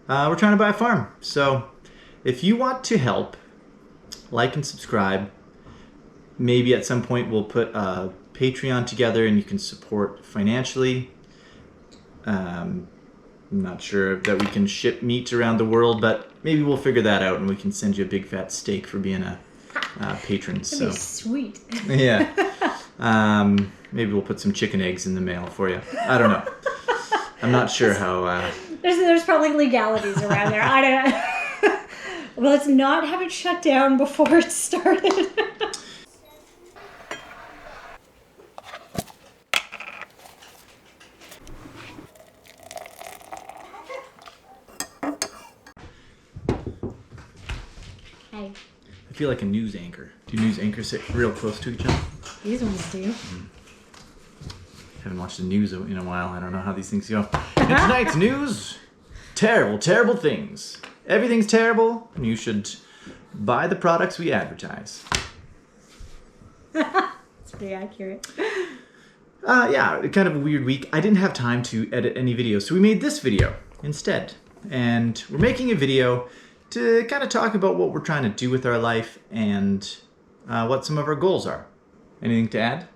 We're trying to buy a farm. So if you want to help, like and subscribe. Maybe at some point we'll put a Patreon together and you can support financially. I'm not sure that we can ship meat around the world, but maybe we'll figure that out and we can send you a big fat steak for being a patron. That'd be sweet. Yeah. Maybe we'll put some chicken eggs in the mail for you. I don't know. I'm not sure how... There's probably legalities around there. I don't. Well, let's not have it shut down before it started. Hey. I feel like a news anchor. Do news anchors sit real close to each other? These ones do. Haven't watched the news in a while. I don't know how these things go. And tonight's news, terrible, terrible things. Everything's terrible, and you should buy the products we advertise. It's pretty accurate. Yeah, kind of a weird week. I didn't have time to edit any videos, so we made this video instead. And we're making a video to kind of talk about what we're trying to do with our life and what some of our goals are. Anything to add?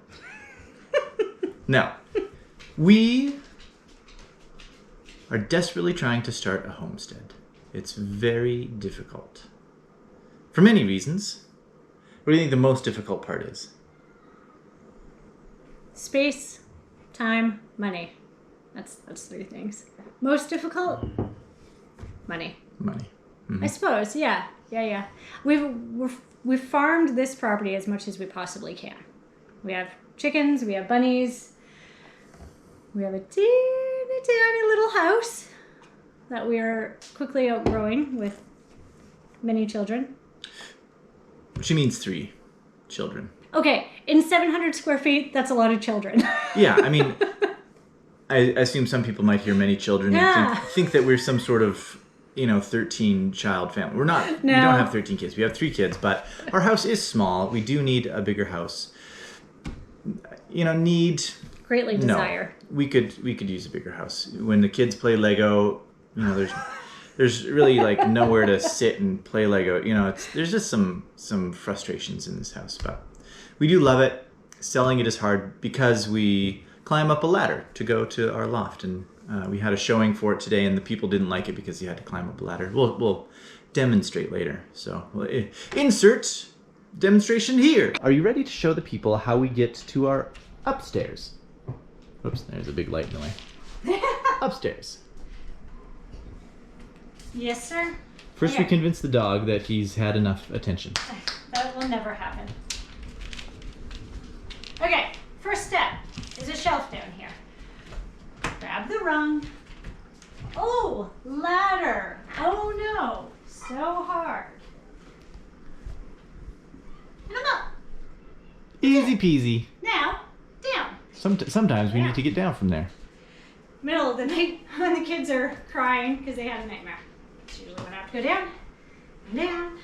No. We are desperately trying to start a homestead. It's very difficult. For many reasons. What do you think the most difficult part is? Space, time, money. That's 3 things. Most difficult? Money. Money. Mm-hmm. I suppose, yeah. We've farmed this property as much as we possibly can. We have chickens, we have bunnies, we have a teeny tiny little house that we are quickly outgrowing with many children. She means 3 children. Okay, in 700 square feet, that's a lot of children. Yeah, I mean, I assume some people might hear many children and think that we're some sort of, 13 child family. We're not. No. We don't have 13 kids. We have 3 kids, but our house is small. We do need a bigger house. Greatly desire. No, we could use a bigger house. When the kids play Lego, there's really like nowhere to sit and play Lego. There's just some frustrations in this house, but we do love it. Selling it is hard because we climb up a ladder to go to our loft, and we had a showing for it today, and the people didn't like it because you had to climb up a ladder. We'll demonstrate later. So insert demonstration here. Are you ready to show the people how we get to our upstairs? Oops, there's a big light in the way. Upstairs. Yes, sir. First, we convince the dog that he's had enough attention. That will never happen. Okay, first step is a shelf down here. Grab the rung. Oh, ladder. Oh no, so hard. And I'm up. Easy peasy. Now, down. Sometimes we need to get down from there. Middle of the night when the kids are crying because they had a nightmare. That's usually when I have to go down, and down,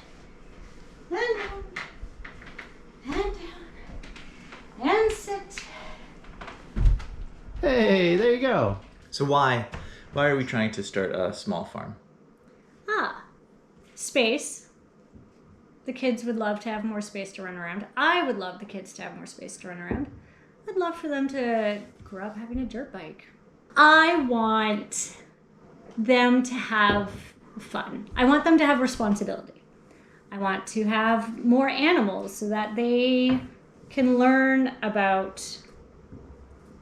and down, and down, and sit. Hey, there you go. So why are we trying to start a small farm? Space. The kids would love to have more space to run around. I would love the kids to have more space to run around. I'd love for them to grow up having a dirt bike. I want them to have fun. I want them to have responsibility. I want to have more animals so that they can learn about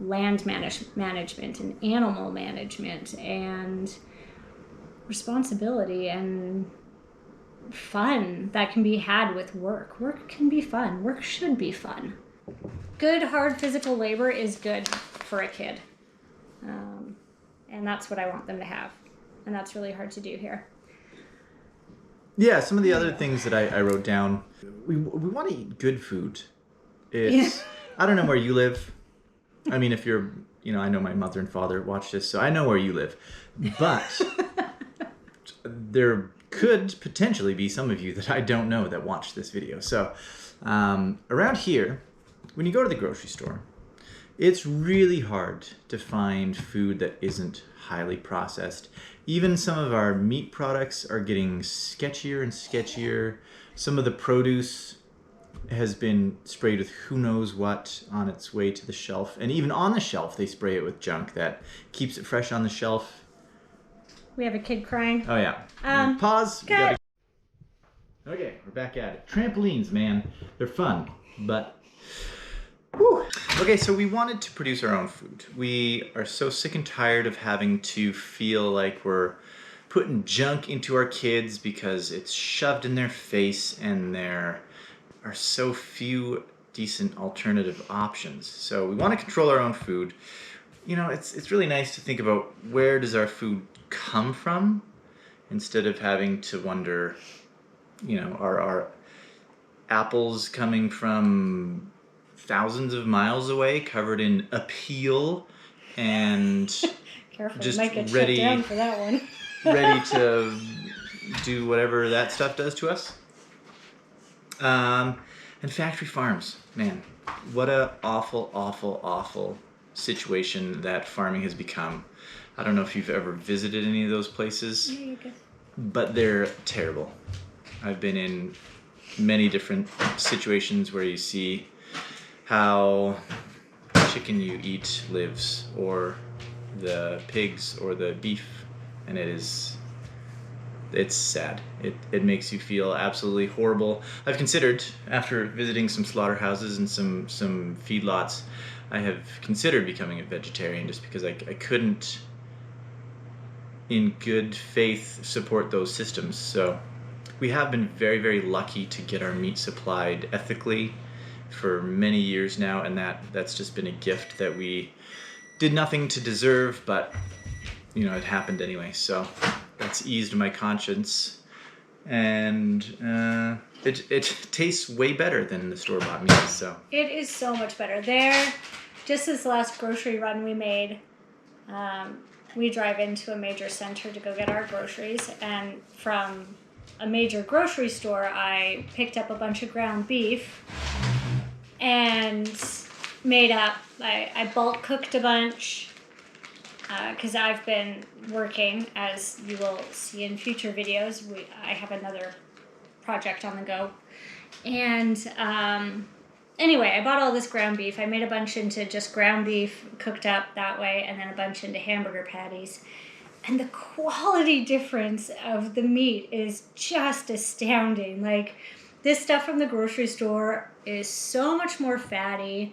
land management and animal management and responsibility and fun that can be had with work. Work can be fun. Work should be fun. Good, hard physical labor is good for a kid. And that's what I want them to have. And that's really hard to do here. Yeah, some of the other things that I wrote down. We want to eat good food. I don't know where you live. I mean, if you're, I know my mother and father watch this, so I know where you live. But there could potentially be some of you that I don't know that watch this video. So around here, when you go to the grocery store, It's really hard to find food that isn't highly processed. Even some of our meat products are getting sketchier and sketchier. Some of the produce has been sprayed with who knows what on its way to the shelf. And even on the shelf, they spray it with junk that keeps it fresh on the shelf. We have a kid crying. Oh, yeah. Pause. Okay, we're back at it. Trampolines, man. They're fun, but... Whew. Okay, so we wanted to produce our own food. We are so sick and tired of having to feel like we're putting junk into our kids because it's shoved in their face and there are so few decent alternative options. So we want to control our own food. You know, it's really nice to think about where does our food come from instead of having to wonder, you know, are our apples coming from thousands of miles away, covered in a peel, and Careful, just you might get ready, shut down for that one. ready to do whatever that stuff does to us. And factory farms, man, what a awful situation that farming has become. I don't know if you've ever visited any of those places, Yeah, you're good. but they're terrible. I've been in many different situations where you see how chicken you eat lives, or the pigs, or the beef, and it's sad. It makes you feel absolutely horrible. I've considered, after visiting some slaughterhouses and some feedlots, I have considered becoming a vegetarian just because I couldn't, in good faith, support those systems. So we have been very, very lucky to get our meat supplied ethically for many years now, and that's just been a gift that we did nothing to deserve, but you know, it happened anyway. So that's eased my conscience, and it tastes way better than the store-bought meat. So It is so much better. Just this last grocery run we made, we drive into a major center to go get our groceries, and from a major grocery store I picked up a bunch of ground beef and made up, I bulk cooked a bunch, because I've been working, as you will see in future videos. I have another project on the go. And anyway, I bought all this ground beef. I made a bunch into just ground beef cooked up that way, and then a bunch into hamburger patties. And the quality difference of the meat is just astounding. Like, this stuff from the grocery store is so much more fatty.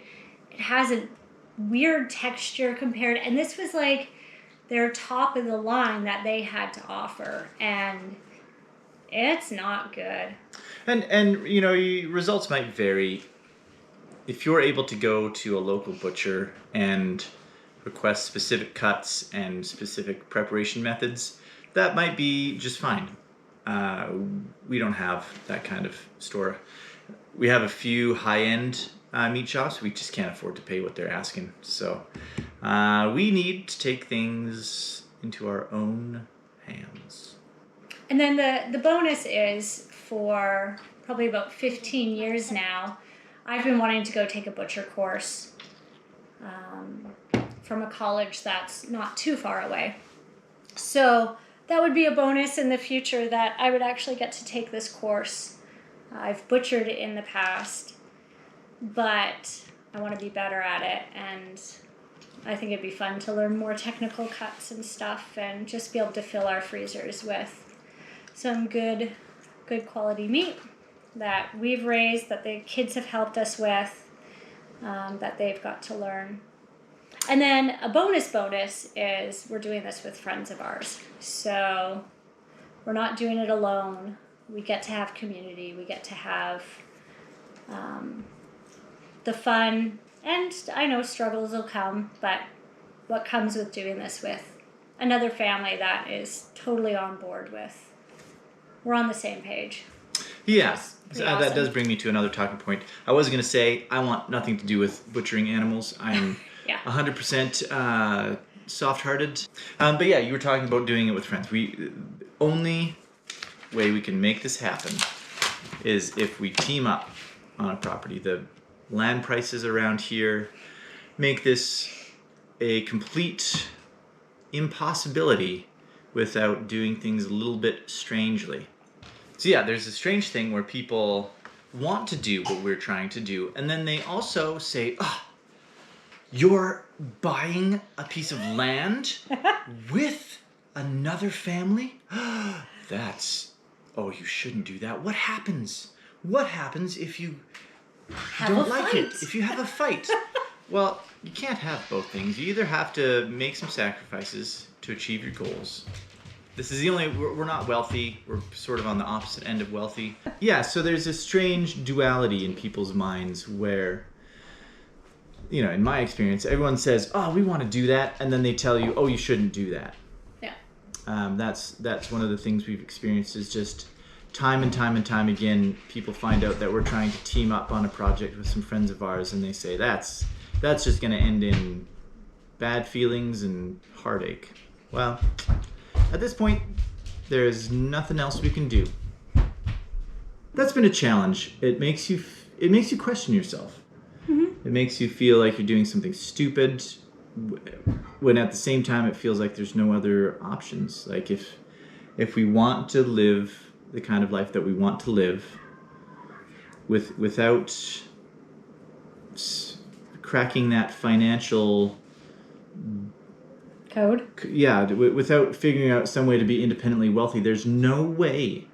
It has a weird texture compared, and this was like their top of the line that they had to offer, and it's not good. and you know, results might vary. If you're able to go to a local butcher and request specific cuts and specific preparation methods, that might be just fine. We don't have that kind of store. We have a few high-end meat shops. We just can't afford to pay what they're asking. So we need to take things into our own hands. And then the bonus is, for probably about 15 years now, I've been wanting to go take a butcher course from a college that's not too far away. So that would be a bonus in the future, that I would actually get to take this course. I've butchered in the past, but I want to be better at it, and I think it'd be fun to learn more technical cuts and stuff, and just be able to fill our freezers with some good quality meat that we've raised, that the kids have helped us with, that they've got to learn. And then a bonus is we're doing this with friends of ours. So we're not doing it alone. We get to have community. We get to have the fun, and I know struggles will come, but what comes with doing this with another family that is totally on board with, we're on the same page. Yeah, Awesome. That does bring me to another talking point. I was going to say, I want nothing to do with butchering animals. I'm 100% soft-hearted. But yeah, you were talking about doing it with friends. The only way we can make this happen is if we team up on a property. The land prices around here, make this a complete impossibility without doing things a little bit strangely. So yeah, there's a strange thing where people want to do what we're trying to do, and then they also say, "Oh, you're buying a piece of land with another family? Oh, you shouldn't do that. What happens? What happens if you don't like it? If you have a fight?" Well, you can't have both things. You either have to make some sacrifices to achieve your goals. This is we're not wealthy. We're sort of on the opposite end of wealthy. Yeah, so there's a strange duality in people's minds where, in my experience, everyone says, "Oh, we want to do that," and then they tell you, "Oh, you shouldn't do that." Yeah. That's one of the things we've experienced is just time and time and time again, people find out that we're trying to team up on a project with some friends of ours, and they say that's just going to end in bad feelings and heartache. Well, at this point, there's nothing else we can do. That's been a challenge. It makes you question yourself. Mm-hmm. It makes you feel like you're doing something stupid, when at the same time it feels like there's no other options. Like if we want to live the kind of life that we want to live, without cracking that financial code, without figuring out some way to be independently wealthy, there's no way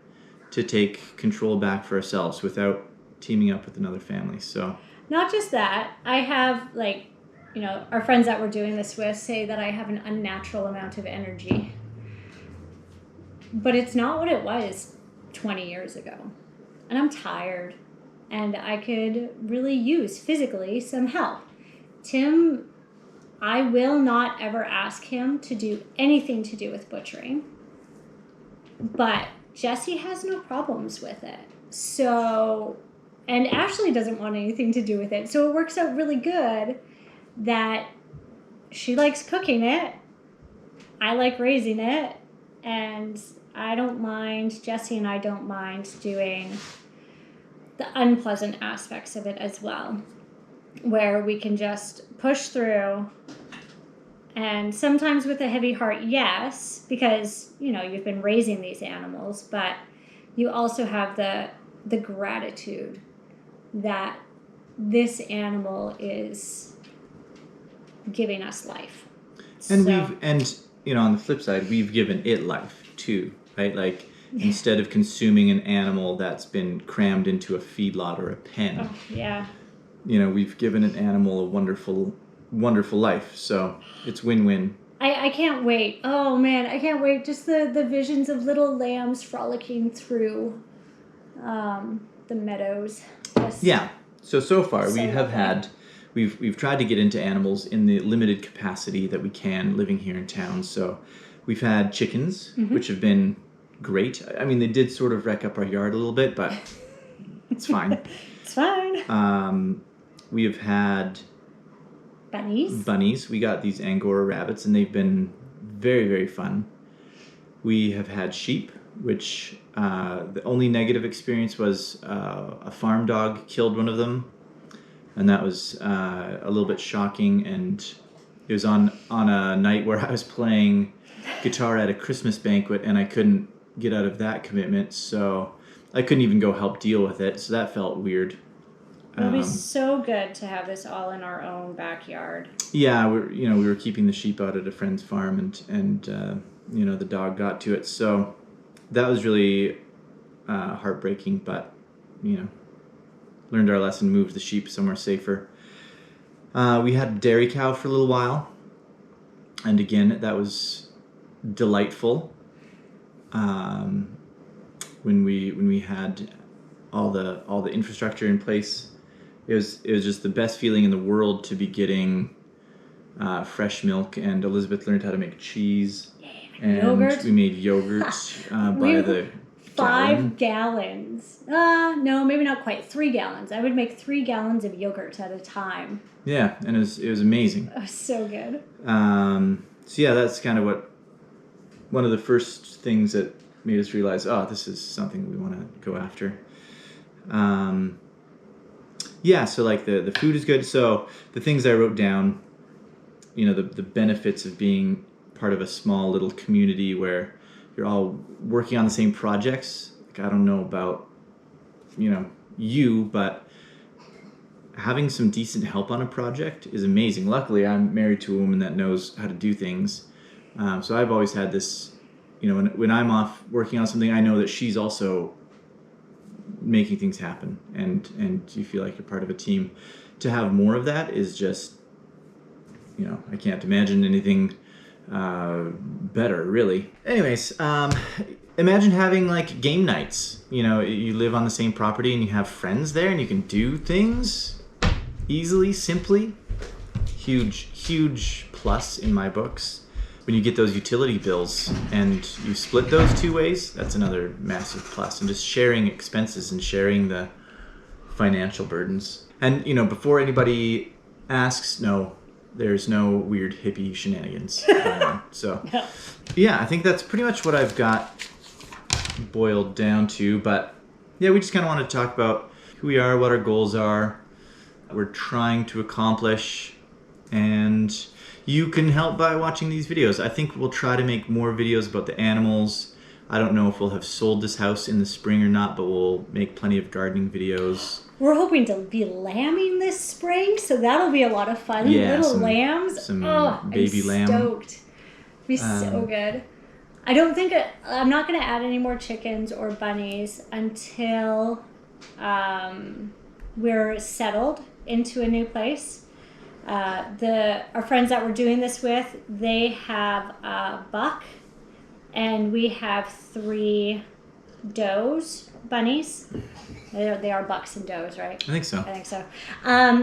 to take control back for ourselves without teaming up with another family. So not just that, I have our friends that we're doing this with say that I have an unnatural amount of energy, but it's not what it was 20 years ago, and I'm tired, and I could really use physically some help. Tim, I will not ever ask him to do anything to do with butchering, but Jesse has no problems with it. So, and Ashley doesn't want anything to do with it. So it works out really good that she likes cooking it, I like raising it, and Jesse and I don't mind doing the unpleasant aspects of it as well, where we can just push through. And sometimes with a heavy heart, yes, because, you've been raising these animals, but you also have the gratitude that this animal is giving us life. And on the flip side, we've given it life too, right? Like, instead of consuming an animal that's been crammed into a feedlot or a pen. Oh, yeah. We've given an animal a wonderful, wonderful life. So it's win-win. I can't wait. Oh, man, I can't wait. Just the visions of little lambs frolicking through the meadows. Yeah. So far, we've tried to get into animals in the limited capacity that we can living here in town. So we've had chickens, mm-hmm. which have been great. I mean, they did sort of wreck up our yard a little bit, but it's fine. It's fine. We have had bunnies. We got these Angora rabbits, and they've been very, very fun. We have had sheep, which the only negative experience was a farm dog killed one of them, and that was a little bit shocking. And it was on a night where I was playing guitar at a Christmas banquet, and I couldn't get out of that commitment, so I couldn't even go help deal with it. So that felt weird. It would be so good to have this all in our own backyard. Yeah, we were keeping the sheep out at a friend's farm, and the dog got to it. So that was really heartbreaking, but learned our lesson, moved the sheep somewhere safer. We had a dairy cow for a little while, and again, that was delightful. When we had all the infrastructure in place, it was just the best feeling in the world to be getting fresh milk. And Elizabeth learned how to make cheese, and yogurt. We made yogurt by the 5 gallons. No, maybe not quite 3 gallons. I would make 3 gallons of yogurt at a time. Yeah, and it was amazing. It was so good. So yeah, that's kind of one of the first things that made us realize, this is something we want to go after. Yeah, so like the food is good. So the things I wrote down, the benefits of being part of a small little community where you're all working on the same projects. Like, I don't know about, you, but having some decent help on a project is amazing. Luckily, I'm married to a woman that knows how to do things. So I've always had this, when I'm off working on something, I know that she's also making things happen, and you feel like you're part of a team. To have more of that is just, I can't imagine anything better, really. Anyways, imagine having like game nights. You live on the same property and you have friends there and you can do things easily, simply. Huge plus in my books. When you get those utility bills and you split those two ways, that's another massive plus. And just sharing expenses and sharing the financial burdens. And, before anybody asks, no, there's no weird hippie shenanigans going on. So, yeah, I think that's pretty much what I've got boiled down to. But, yeah, we just kind of want to talk about who we are, what our goals are, we're trying to accomplish, and you can help by watching these videos. I think we'll try to make more videos about the animals. I don't know if we'll have sold this house in the spring or not, but we'll make plenty of gardening videos. We're hoping to be lambing this spring, so that'll be a lot of fun. Yeah, Little lambs. Some baby I'm lamb. Stoked. It'll be so good. I'm not going to add any more chickens or bunnies until we're settled into a new place. Our friends that we're doing this with, they have a buck, and we have 3 does, bunnies. They are bucks and does, right? I think so.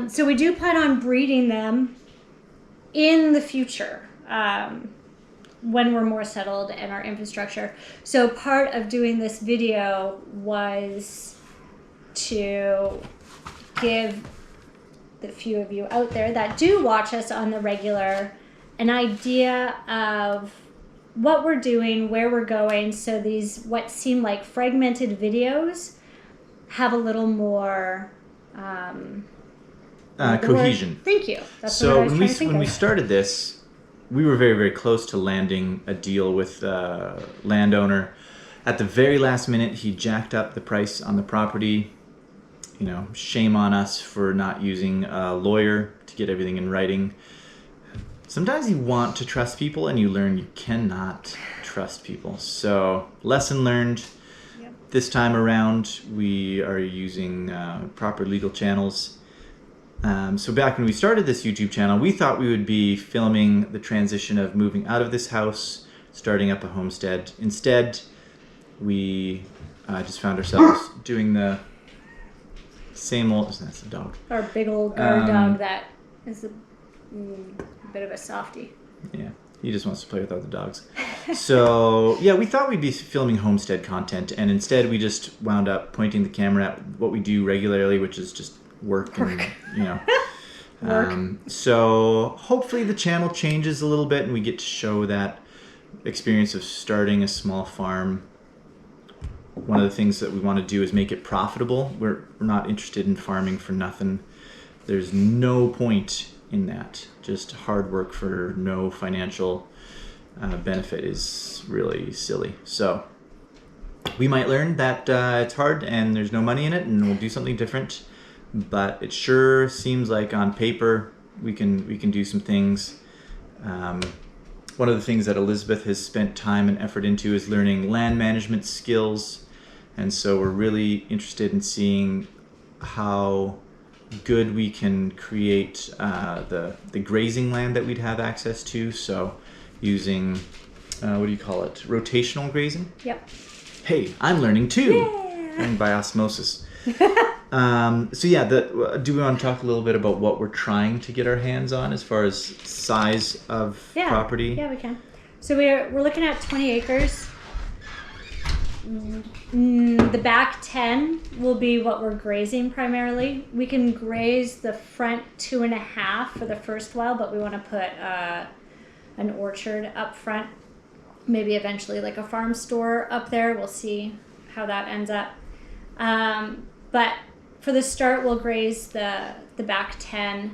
So we do plan on breeding them in the future, when we're more settled in our infrastructure. So part of doing this video was to give the few of you out there that do watch us on the regular an idea of what we're doing, where we're going, so these what seem like fragmented videos have a little more cohesion. Thank you. That's so what I was trying to think when we of. started this, we were very, very close to landing a deal with a landowner. At the very last minute, he jacked up the price on the property. Shame on us for not using a lawyer to get everything in writing. Sometimes you want to trust people and you learn you cannot trust people. So, lesson learned. Yep. This time around, we are using proper legal channels. So back when we started this YouTube channel, we thought we would be filming the transition of moving out of this house, starting up a homestead. Instead, we just found ourselves doing the same old... That's a dog. Our big old guard dog that is a bit of a softie. Yeah, he just wants to play with other dogs. So, yeah, we thought we'd be filming homestead content, and instead we just wound up pointing the camera at what we do regularly, which is just work. And, Work. So hopefully the channel changes a little bit and we get to show that experience of starting a small farm. One of the things that we want to do is make it profitable. We're not interested in farming for nothing. There's no point in that. Just hard work for no financial benefit is really silly. So we might learn that it's hard and there's no money in it, and we'll do something different. But it sure seems like on paper we can do some things. One of the things that Elizabeth has spent time and effort into is learning land management skills. And so we're really interested in seeing how good we can create the grazing land that we'd have access to. So using, what do you call it? Rotational grazing? Yep. Hey, I'm learning too. Yeah. Learning by osmosis. So yeah, do we want to talk a little bit about what we're trying to get our hands on as far as size of property? Yeah, we can. So we're looking at 20 acres. The back 10 will be what we're grazing primarily. We can graze the front 2.5 for the first while, but we want to put an orchard up front. Maybe eventually like a farm store up there. We'll see how that ends up. But for the start, we'll graze the back 10.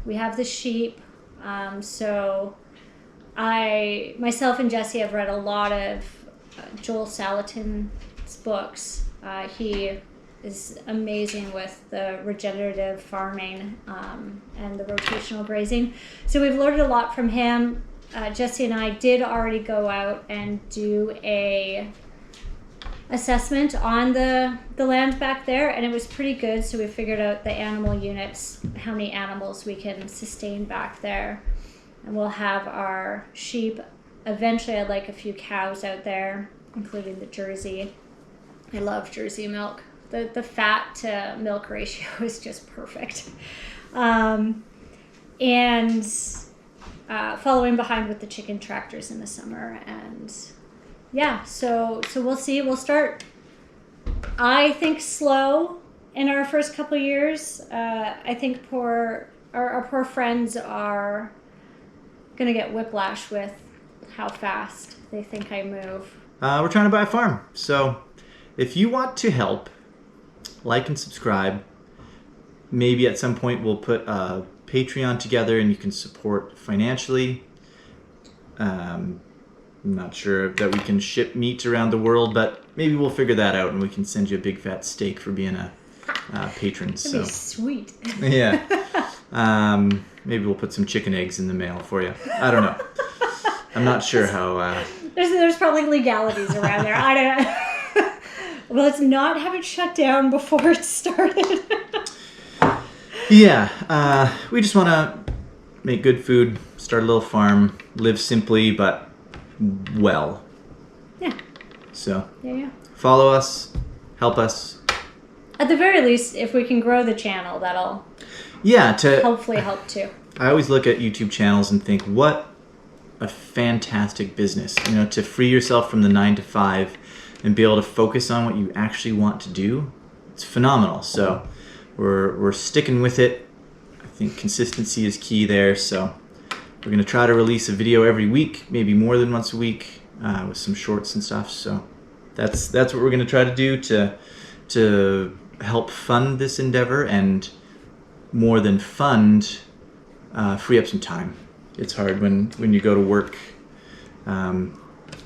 We have the sheep. So myself and Jesse have read a lot of Joel Salatin's books. He is amazing with the regenerative farming and the rotational grazing. So we've learned a lot from him. Jesse and I did already go out and do a assessment on the land back there, and it was pretty good. So we figured out the animal units, how many animals we can sustain back there. And we'll have our sheep. Eventually, I'd like a few cows out there, including the Jersey. I love Jersey milk. The fat to milk ratio is just perfect. And following behind with the chicken tractors in the summer. And yeah, so we'll see. We'll start, I think, slow in our first couple of years. I think our poor friends are going to get whiplash with how fast they think I move. We're trying to buy a farm. So if you want to help, like and subscribe. Maybe at some point we'll put a Patreon together and you can support financially. I'm not sure that we can ship meat around the world, but maybe we'll figure that out and we can send you a big fat steak for being a patron. That'd be sweet. Yeah. Maybe we'll put some chicken eggs in the mail for you. I don't know. I'm not sure how... There's probably legalities around there. I don't know. Well, let's not have it shut down before it started. Yeah. We just want to make good food, start a little farm, live simply, but well. Yeah. So, yeah. Follow us, help us. At the very least, if we can grow the channel, that'll hopefully help too. I always look at YouTube channels and think, what a fantastic business, to free yourself from the 9 to 5 and be able to focus on what you actually want to do. It's phenomenal. So we're sticking with it. I think consistency is key there. So we're going to try to release a video every week, maybe more than once a week, with some shorts and stuff. So that's what we're going to try to do to help fund this endeavor, and more than fund, free up some time. It's hard when you go to work.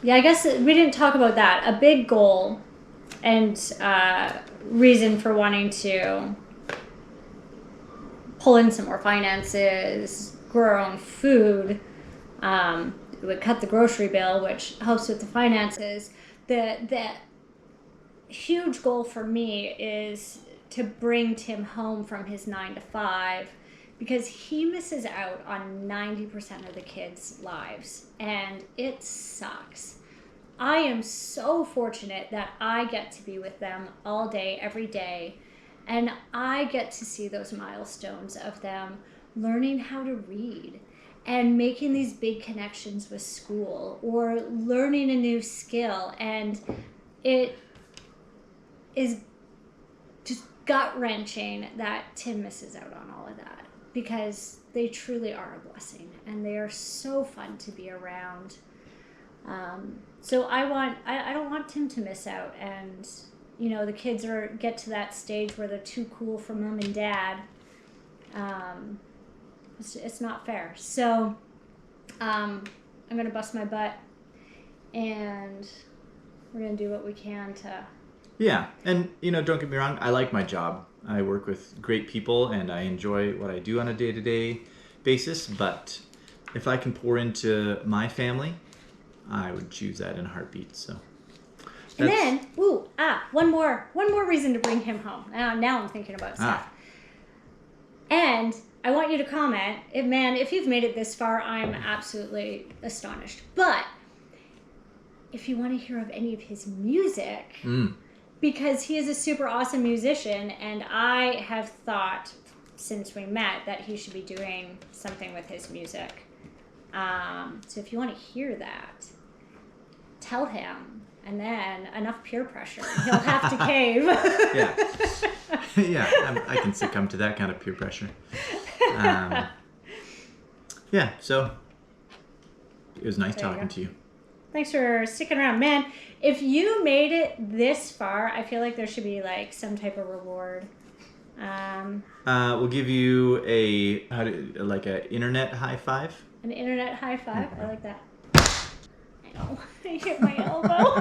Yeah, I guess we didn't talk about that. A big goal and reason for wanting to pull in some more finances, grow our own food, it would cut the grocery bill, which helps with the finances. The huge goal for me is to bring Tim home from his 9 to 5, because he misses out on 90% of the kids' lives, and it sucks. I am so fortunate that I get to be with them all day, every day, and I get to see those milestones of them learning how to read and making these big connections with school or learning a new skill. And it is just gut-wrenching that Tim misses out on all of that, because they truly are a blessing and they are so fun to be around. So I don't want Tim to miss out, and the kids get to that stage where they're too cool for mom and dad. It's not fair. So I'm gonna bust my butt, and we're gonna do what we can to. Yeah, and don't get me wrong, I like my job. I work with great people and I enjoy what I do on a day-to-day basis, but if I can pour into my family, I would choose that in a heartbeat. So and then one more reason to bring him home. Now I'm thinking about stuff. And I want you to comment. If you've made it this far, I'm absolutely astonished. But if you want to hear of any of his music, because he is a super awesome musician, and I have thought since we met that he should be doing something with his music. So if you want to hear that, tell him, and then enough peer pressure, he'll have to cave. Yeah, I can succumb to that kind of peer pressure. So it was nice talking to you. Thanks for sticking around, man. If you made it this far, I feel like there should be like some type of reward. We'll give you like a internet high five. An internet high five. I like that. Ow. I hit my elbow.